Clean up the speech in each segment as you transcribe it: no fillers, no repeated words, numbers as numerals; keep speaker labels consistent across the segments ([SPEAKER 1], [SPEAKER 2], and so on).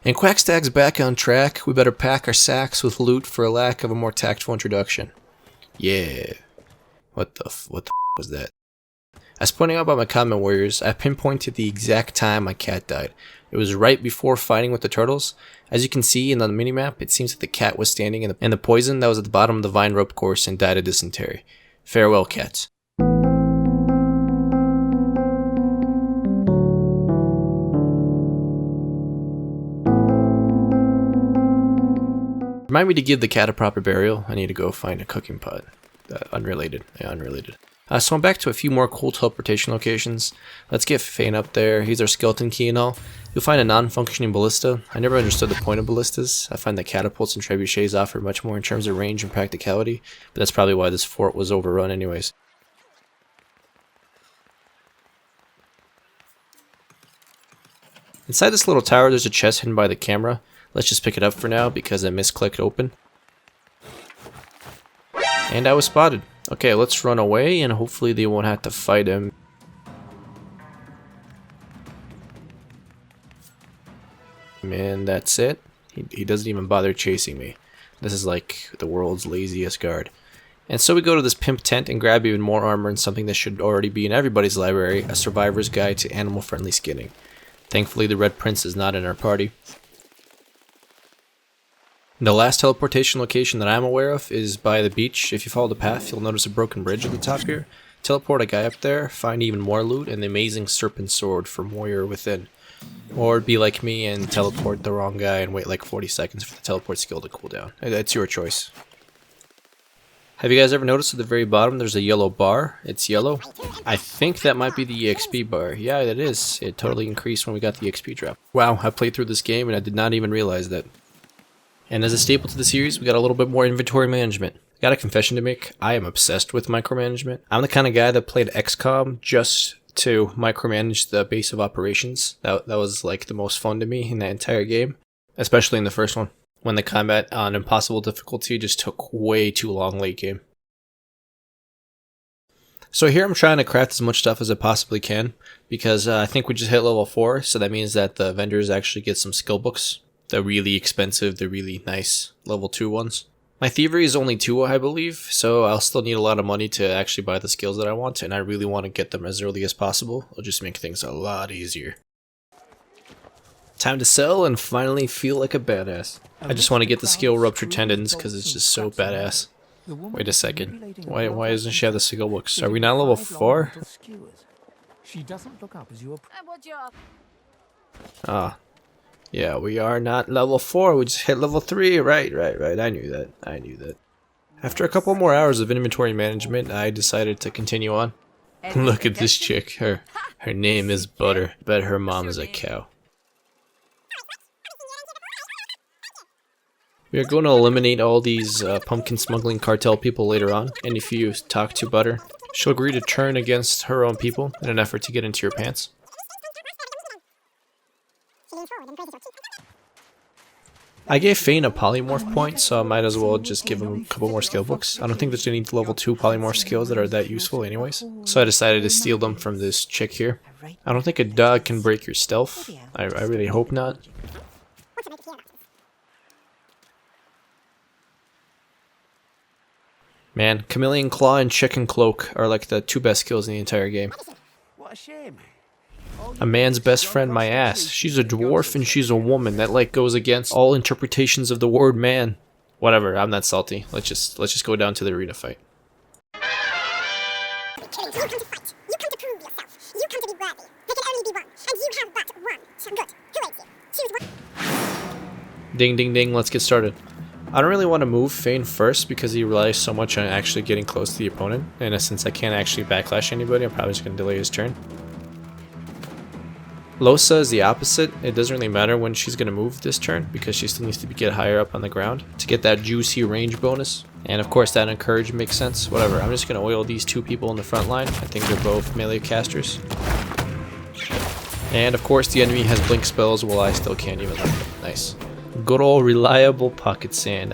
[SPEAKER 1] And QuackStack's back on track. We better pack our sacks with loot for a lack of a more tactful introduction. Yeah. What the was that? As pointing out by my comment warriors, I pinpointed the exact time my cat died. It was right before fighting with the turtles. As you can see in the minimap, it seems that the cat was standing in the poison that was at the bottom of the vine rope course and died of dysentery. Farewell, cats. Remind me to give the cat a proper burial. I need to go find a cooking pot. Unrelated. Yeah, unrelated. So I'm back to a few more cool teleportation locations. Let's get Fane up there. He's our skeleton key and all. You'll find a non-functioning ballista. I never understood the point of ballistas. I find that catapults and trebuchets offer much more in terms of range and practicality, but that's probably why this fort was overrun anyways. Inside this little tower there's a chest hidden by the camera. Let's just pick it up for now because I misclicked open. And I was spotted. Okay, let's run away and hopefully they won't have to fight him. And that's it. He doesn't even bother chasing me. This is like the world's laziest guard. And so we go to this pimp tent and grab even more armor and something that should already be in everybody's library, a survivor's guide to animal-friendly skinning. Thankfully the Red Prince is not in our party. The last teleportation location that I'm aware of is by the beach. If you follow the path, you'll notice a broken bridge at the top here. Teleport a guy up there, find even more loot, and the amazing serpent sword from Warrior Within. Or be like me and teleport the wrong guy and wait like 40 seconds for the teleport skill to cool down. It's your choice. Have you guys ever noticed at the very bottom there's a yellow bar? It's yellow. I think that might be the EXP bar. Yeah, it is. It totally increased when we got the XP drop. Wow, I played through this game and I did not even realize that. And as a staple to the series, we got a little bit more inventory management. Got a confession to make. I am obsessed with micromanagement. I'm the kind of guy that played XCOM just to micromanage the base of operations. That was like the most fun to me in that entire game. Especially in the first one, when the combat on impossible difficulty just took way too long late game. So here I'm trying to craft as much stuff as I possibly can, because I think we just hit level 4, so that means that the vendors actually get some skill books. The really expensive, the really nice level 2 ones. My thievery is only 2, I believe, so I'll still need a lot of money to actually buy the skills that I want, and I really want to get them as early as possible. It'll just make things a lot easier. Time to sell and finally feel like a badass. I just want to get the skill Rupture Tendons because it's just so badass. Wait a second. Why doesn't she have the skill books? Are we not level 4? Ah. Yeah, we are not level 4, we just hit level 3, right, I knew that. After a couple more hours of inventory management, I decided to continue on. Look at this chick, her name is Butter, bet her mom is a cow. We are going to eliminate all these pumpkin smuggling cartel people later on, and if you talk to Butter, she'll agree to turn against her own people in an effort to get into your pants. I gave Fane a polymorph point, so I might as well just give him a couple more skill books. I don't think there's any level 2 polymorph skills that are that useful anyways, so I decided to steal them from this chick here. I don't think a dog can break your stealth. I really hope not. Man, Chameleon Claw and Chicken Cloak are like the 2 best skills in the entire game.
[SPEAKER 2] What a shame.
[SPEAKER 1] A man's best friend, my ass. She's a dwarf and she's a woman. That like goes against all interpretations of the word man. Whatever, I'm not salty. Let's just go down to the arena fight. Ding ding ding, let's get started. I don't really want to move Fane first because he relies so much on actually getting close to the opponent, and since I can't actually backlash anybody, I'm probably just going to delay his turn. Losa is the opposite. It doesn't really matter when she's going to move this turn because she still needs to get higher up on the ground to get that juicy range bonus. And of course that encourage makes sense. Whatever, I'm just going to oil these 2 people in the front line. I think they're both melee casters. And of course the enemy has blink spells while I still can't even. Nice. Good old reliable pocket sand.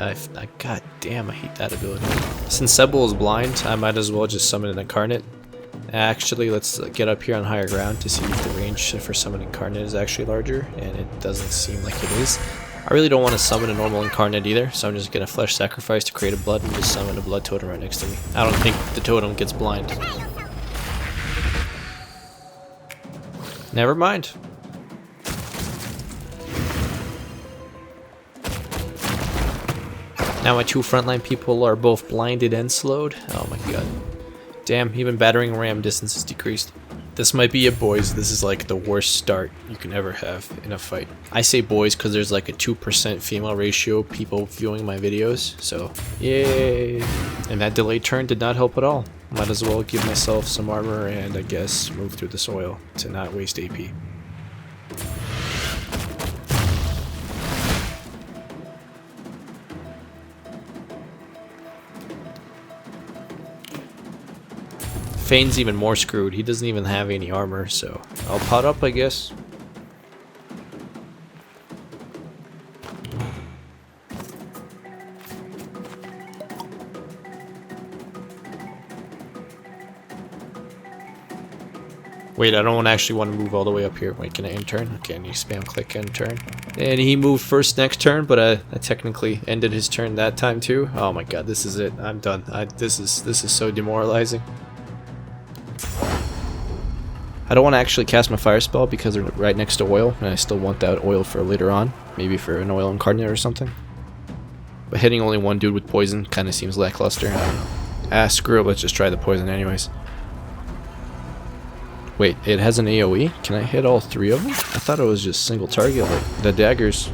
[SPEAKER 1] God damn, I hate that ability. Since Sebel is blind, I might as well just summon an incarnate. Actually, let's get up here on higher ground to see if the range for summoning Incarnate is actually larger, and it doesn't seem like it is. I really don't want to summon a normal Incarnate either, so I'm just going to Flesh Sacrifice to create a blood and just summon a blood totem right next to me. I don't think the totem gets blind. Never mind. Now my two frontline people are both blinded and slowed. Oh my god. Damn, even battering ram distance is decreased. This might be it, boys. This is like the worst start you can ever have in a fight. I say boys because there's like a 2% female ratio people viewing my videos, so yay. And that delayed turn did not help at all. Might as well give myself some armor and I guess move through the soil to not waste AP. Fane's even more screwed. He doesn't even have any armor, so I'll pot up, I guess. Wait, I don't actually want to move all the way up here. Wait, can I end turn? Okay, and you spam click end turn. And he moved first next turn, but I technically ended his turn that time too. Oh my god, this is it. I'm done. This is so demoralizing. I don't want to actually cast my fire spell because they're right next to oil, and I still want that oil for later on. Maybe for an oil incarnate or something. But hitting only one dude with poison kind of seems lackluster. I don't know. Ah, screw it. Let's just try the poison anyways. Wait, it has an AoE? Can I hit all three of them? I thought it was just single target, like the daggers.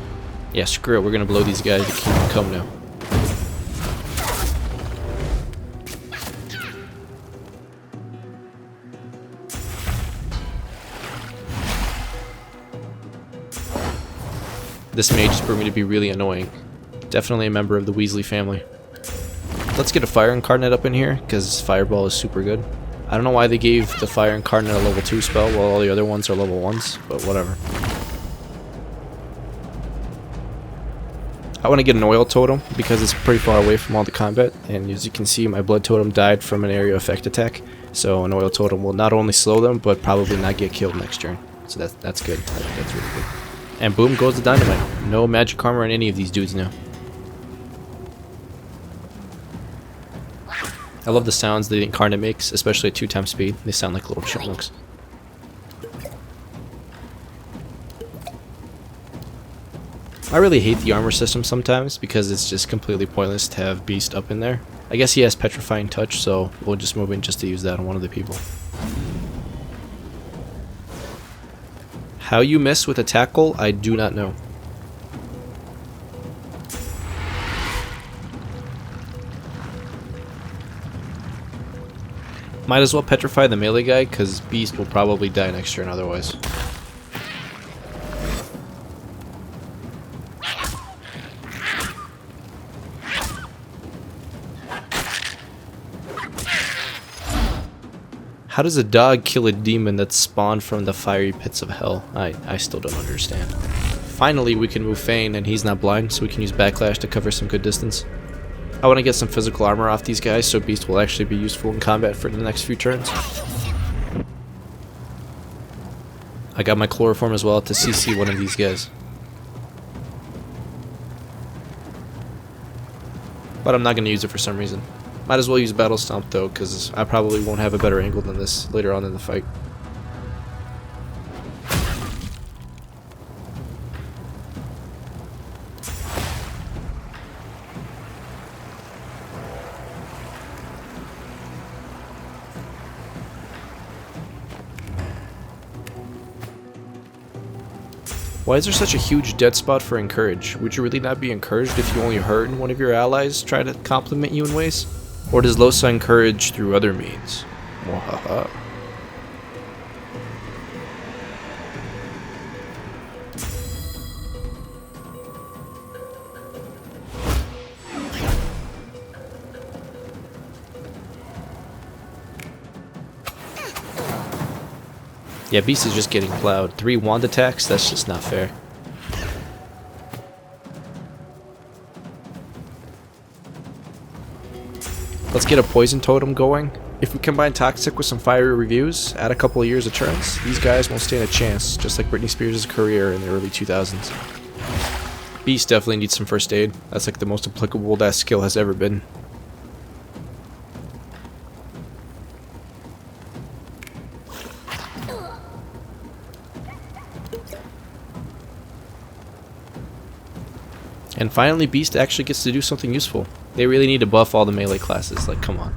[SPEAKER 1] Yeah, screw it. We're going to blow these guys to keep them come now. This mage is proving to be really annoying. Definitely a member of the Weasley family. Let's get a fire incarnate up in here, because fireball is super good. I don't know why they gave the fire incarnate a level 2 spell while all the other ones are level 1s, but whatever. I want to get an oil totem because it's pretty far away from all the combat, and as you can see my blood totem died from an area effect attack, so an oil totem will not only slow them but probably not get killed next turn. So that's good. That's really good. And boom goes the dynamite. No magic armor on any of these dudes now. I love the sounds the incarnate makes, especially at 2x speed. They sound like little chipmunks. I really hate the armor system sometimes because it's just completely pointless to have Beast up in there. I guess he has Petrifying Touch, so we'll just move in just to use that on one of the people. How you miss with a tackle, I do not know. Might as well petrify the melee guy, because Beast will probably die next turn otherwise. How does a dog kill a demon that's spawned from the fiery pits of hell? I still don't understand. Finally, we can move Fane, and he's not blind, so we can use Backlash to cover some good distance. I want to get some physical armor off these guys, so Beast will actually be useful in combat for the next few turns. I got my Chloroform as well to CC one of these guys. But I'm not going to use it for some reason. Might as well use Battle Stomp though, because I probably won't have a better angle than this later on in the fight. Why is there such a huge dead spot for Encourage? Would you really not be encouraged if you only heard one of your allies try to compliment you in ways? Or does Losa encourage through other means? Mwahaha. Yeah, Beast is just getting plowed. 3 wand attacks? That's just not fair. Let's get a poison totem going. If we combine Toxic with some fiery reviews, add a couple of years of turns, these guys won't stand a chance, just like Britney Spears' career in the early 2000s. Beast definitely needs some first aid. That's like the most applicable that skill has ever been. And finally, Beast actually gets to do something useful. They really need to buff all the melee classes, like come on.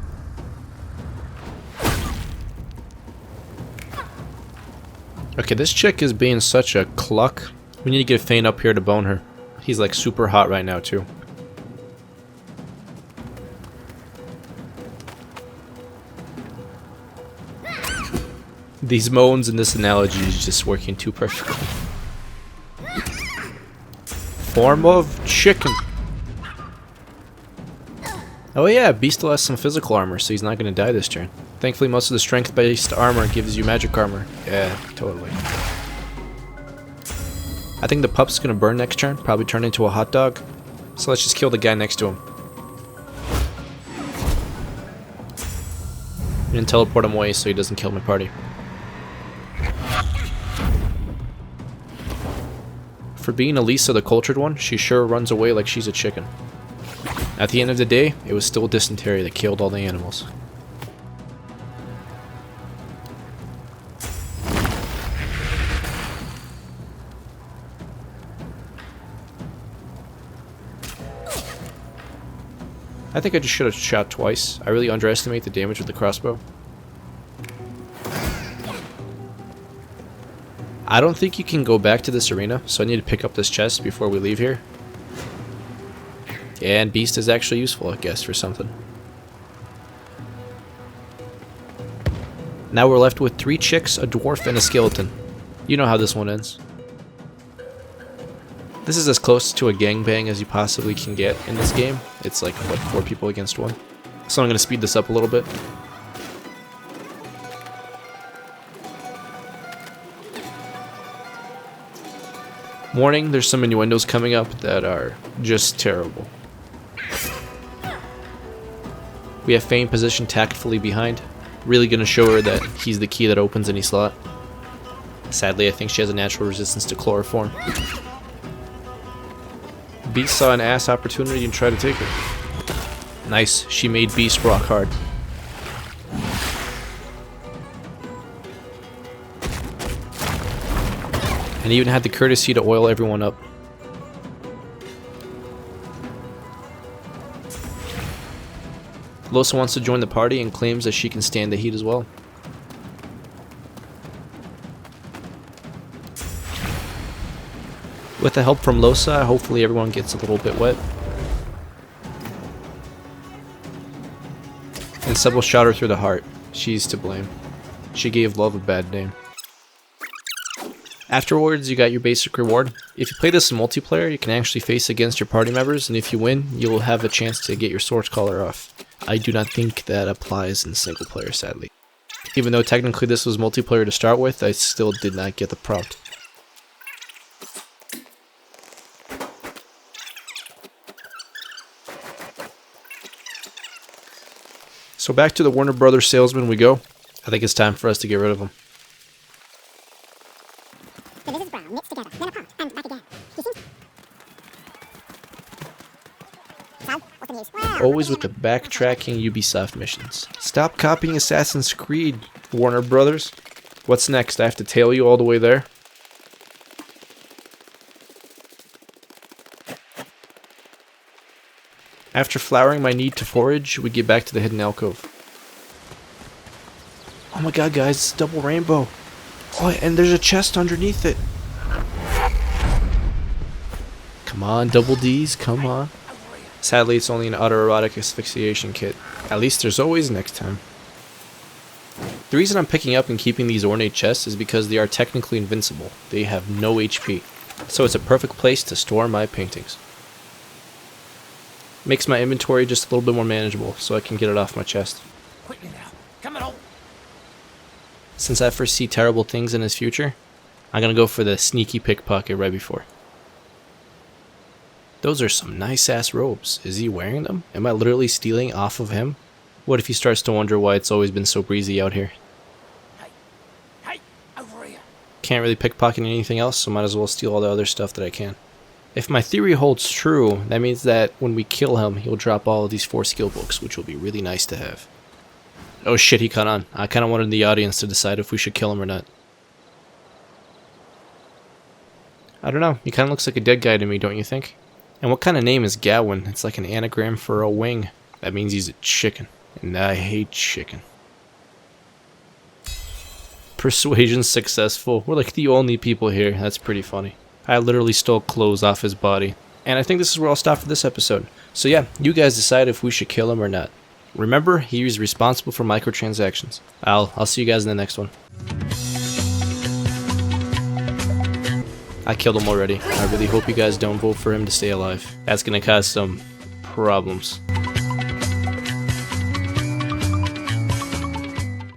[SPEAKER 1] Okay, this chick is being such a cluck. We need to get Fane up here to bone her. He's like super hot right now too. These moans in this analogy is just working too perfectly. Form of chicken. Oh yeah, Beast still has some physical armor, so he's not going to die this turn. Thankfully, most of the strength-based armor gives you magic armor. Yeah, totally. I think the pup's going to burn next turn, probably turn into a hot dog. So let's just kill the guy next to him. And teleport him away so he doesn't kill my party. For being Elisa the cultured one, she sure runs away like she's a chicken. At the end of the day, it was still dysentery that killed all the animals. I think I just should have shot twice. I really underestimate the damage with the crossbow. I don't think you can go back to this arena, so I need to pick up this chest before we leave here. And Beast is actually useful, I guess, for something. Now we're left with 3 chicks, a dwarf, and a skeleton. You know how this one ends. This is as close to a gangbang as you possibly can get in this game. It's like, what, 4 people against 1? So I'm going to speed this up a little bit. Warning, there's some innuendos coming up that are just terrible. We have Fane positioned tactfully behind. Really gonna show her that he's the key that opens any slot. Sadly, I think she has a natural resistance to chloroform. Beast saw an ass opportunity and tried to take her. Nice, she made Beast rock hard. And even had the courtesy to oil everyone up. Losa wants to join the party and claims that she can stand the heat as well. With the help from Losa, hopefully everyone gets a little bit wet. And Sybil shot her through the heart. She's to blame. She gave love a bad name. Afterwards, you got your basic reward. If you play this in multiplayer, you can actually face against your party members, and if you win, you'll have a chance to get your sword collar off. I do not think that applies in single player, sadly. Even though technically this was multiplayer to start with, I still did not get the prompt. So back to the Warner Brothers salesman we go. I think it's time for us to get rid of him.
[SPEAKER 2] So this is brown, mixed together, then apart, and back again. You think? So, what's the news? Well,
[SPEAKER 1] Always with the backtracking Ubisoft missions. Stop copying Assassin's Creed, Warner Brothers. What's next? I have to tail you all the way there? After flowering my need to forage, we get back to the hidden alcove. Oh my god, guys, it's a double rainbow. Oh, and there's a chest underneath it. Come on, double D's, come on. Sadly, it's only an autoerotic asphyxiation kit. At least there's always next time. The reason I'm picking up and keeping these ornate chests is because they are technically invincible. They have no HP. So it's a perfect place to store my paintings. Makes my inventory just a little bit more manageable, so I can get it off my chest.
[SPEAKER 3] Quickly now, come on.
[SPEAKER 1] Since I foresee terrible things in his future, I'm gonna go for the sneaky pickpocket right before. Those are some nice ass robes. Is he wearing them? Am I literally stealing off of him? What if he starts to wonder why it's always been so breezy out here?
[SPEAKER 3] Hey, over here.
[SPEAKER 1] Can't really pickpocket anything else, so might as well steal all the other stuff that I can. If my theory holds true, that means that when we kill him, he'll drop all of these 4 skill books, which will be really nice to have. Oh shit, he caught on. I kind of wanted the audience to decide if we should kill him or not. I don't know, he kind of looks like a dead guy to me, don't you think? And what kind of name is Gawain? It's like an anagram for a wing. That means he's a chicken. And I hate chicken. Persuasion successful. We're like the only people here. That's pretty funny. I literally stole clothes off his body. And I think this is where I'll stop for this episode. So yeah, you guys decide if we should kill him or not. Remember, he is responsible for microtransactions. I'll see you guys in the next one. I killed him already. I really hope you guys don't vote for him to stay alive. That's gonna cause some problems.